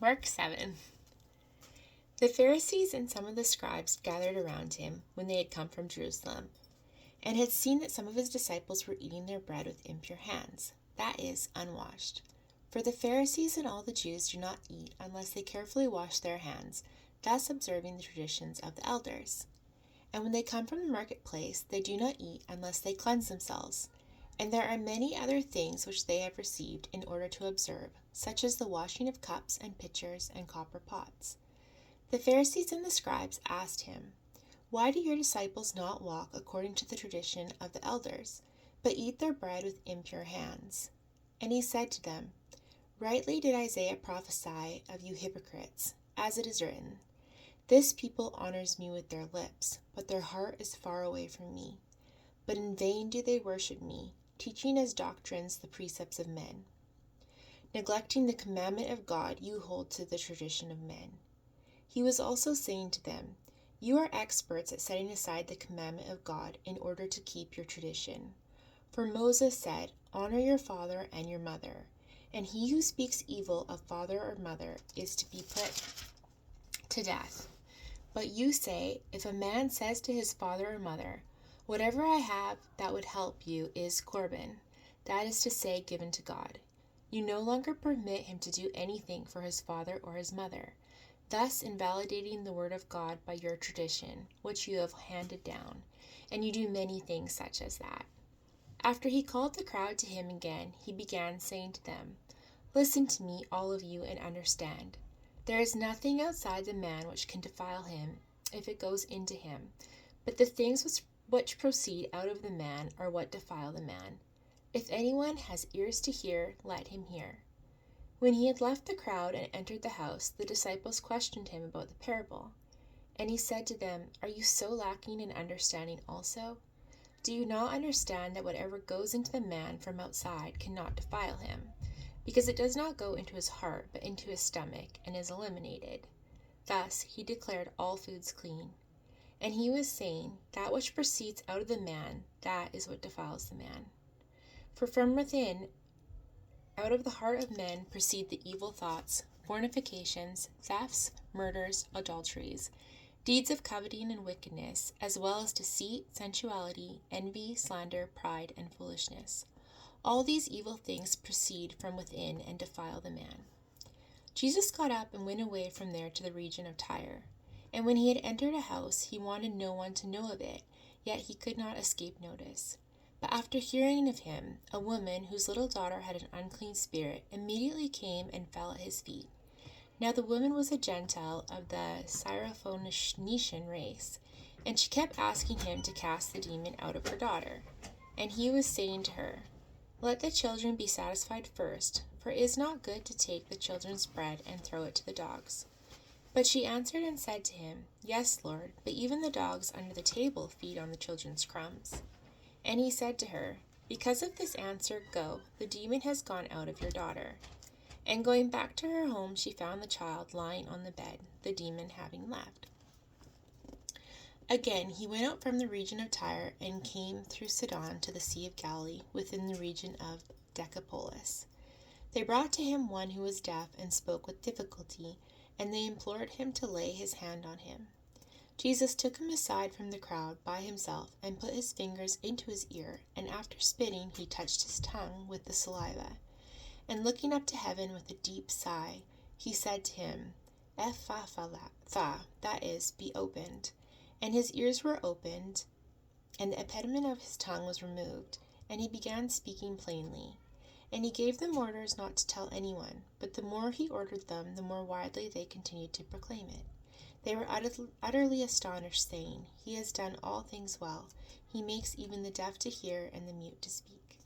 Mark 7. The Pharisees and some of the scribes gathered around him when they had come from Jerusalem, and had seen that some of his disciples were eating their bread with impure hands, that is, unwashed. For the Pharisees and all the Jews do not eat unless they carefully wash their hands, thus observing the traditions of the elders. And when they come from the marketplace, they do not eat unless they cleanse themselves. And there are many other things which they have received in order to observe, such as the washing of cups and pitchers and copper pots. The Pharisees and the scribes asked him, "Why do your disciples not walk according to the tradition of the elders, but eat their bread with impure hands?" And he said to them, "Rightly did Isaiah prophesy of you hypocrites, as it is written, 'This people honors me with their lips, but their heart is far away from me. But in vain do they worship me, teaching as doctrines the precepts of men. Neglecting the commandment of God, you hold to the tradition of men.'" He was also saying to them, "You are experts at setting aside the commandment of God in order to keep your tradition. For Moses said, 'Honor your father and your mother,' and he who speaks evil of father or mother is to be put to death. But you say, if a man says to his father or mother, 'Whatever I have that would help you is Corban,' that is to say, given to God, you no longer permit him to do anything for his father or his mother, thus invalidating the word of God by your tradition, which you have handed down, and you do many things such as that." After he called the crowd to him again, he began saying to them, "Listen to me, all of you, and understand. There is nothing outside the man which can defile him if it goes into him, but the things which proceed out of the man are what defile the man. If anyone has ears to hear, let him hear." When he had left the crowd and entered the house, the disciples questioned him about the parable. And he said to them, "Are you so lacking in understanding also? Do you not understand that whatever goes into the man from outside cannot defile him, because it does not go into his heart, but into his stomach, and is eliminated?" Thus he declared all foods clean. And he was saying, that which proceeds out of the man, that is what defiles the man. For from within, out of the heart of men proceed the evil thoughts, fornications, thefts, murders, adulteries, deeds of coveting and wickedness, as well as deceit, sensuality, envy, slander, pride, and foolishness. All these evil things proceed from within and defile the man. Jesus got up and went away from there to the region of Tyre. And when he had entered a house, he wanted no one to know of it, yet he could not escape notice. But after hearing of him, a woman whose little daughter had an unclean spirit immediately came and fell at his feet. Now the woman was a Gentile of the Syrophoenician race, and she kept asking him to cast the demon out of her daughter. And he was saying to her, "Let the children be satisfied first, for it is not good to take the children's bread and throw it to the dogs." But she answered and said to him, "Yes, Lord, but even the dogs under the table feed on the children's crumbs." And he said to her, "Because of this answer, go, the demon has gone out of your daughter." And going back to her home, she found the child lying on the bed, the demon having left. Again, he went out from the region of Tyre and came through Sidon to the Sea of Galilee, within the region of Decapolis. They brought to him one who was deaf and spoke with difficulty, and they implored him to lay his hand on him. Jesus took him aside from the crowd by himself and put his fingers into his ear, and after spitting, he touched his tongue with the saliva. And looking up to heaven with a deep sigh, he said to him, "Ephphatha," that is, "be opened." And his ears were opened, and the impediment of his tongue was removed, and he began speaking plainly. And he gave them orders not to tell anyone, but the more he ordered them, the more widely they continued to proclaim it. They were utterly astonished, saying, "He has done all things well. He makes even the deaf to hear and the mute to speak."